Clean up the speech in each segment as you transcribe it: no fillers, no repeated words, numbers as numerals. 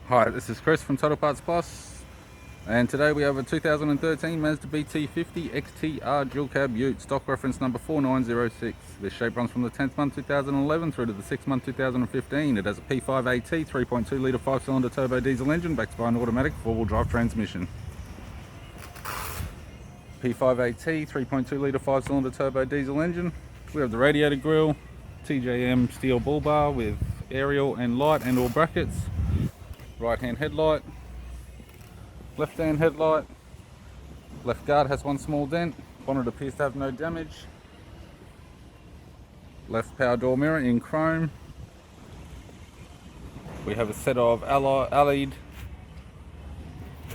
Hi, this is Chris from Total Parts Plus, and today we have a 2013 Mazda BT-50 XTR dual cab ute, stock reference number 4906. This shape runs from the 10th month 2011 through to the 6th month 2015. It has a P5 AT 3.2 litre 5-cylinder turbo diesel engine backed by an automatic 4-wheel drive transmission. P5 AT 3.2 litre 5-cylinder turbo diesel engine. We have the radiator grille, TJM steel bull bar with aerial and light and all brackets. Right hand headlight, left hand headlight, left guard has one small dent, bonnet appears to have no damage, left power door mirror in chrome. We have a set of allied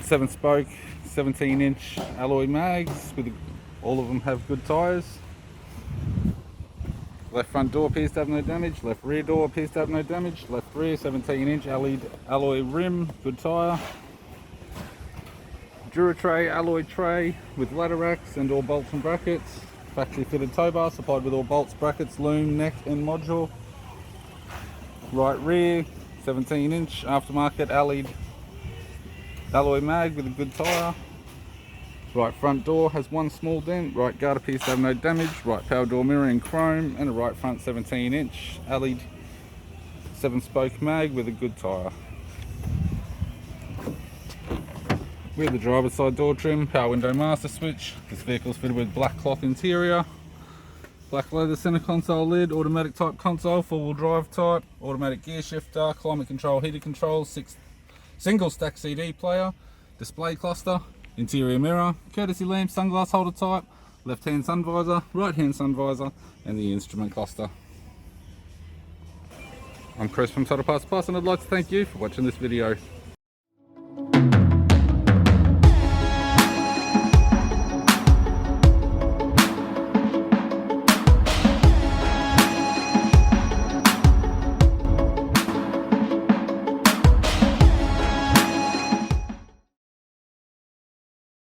7-spoke 17-inch alloy mags, with all of them have good tyres. Left front door appears to have no damage, left rear door appears to have no damage, left rear 17-inch alloy rim, good tyre. Duratray alloy tray with ladder racks and all bolts and brackets. Factory fitted tow bar supplied with all bolts, brackets, loom, neck and module. Right rear 17-inch aftermarket alloy mag with a good tyre. Right front door has one small dent, right guard appears to have no damage, right power door mirror in chrome, and a right front 17-inch allied 7-spoke mag with a good tyre. We have the driver's side door trim, power window master switch. This vehicle is fitted with black cloth interior, black leather center console lid, automatic type console, 4-wheel drive type, automatic gear shifter, climate control, heated control, single stack CD player, display cluster, interior mirror, courtesy lamp, sunglass holder type, left hand sun visor, right hand sun visor, and the instrument cluster. I'm Chris from Total Parts Plus, and I'd like to thank you for watching this video.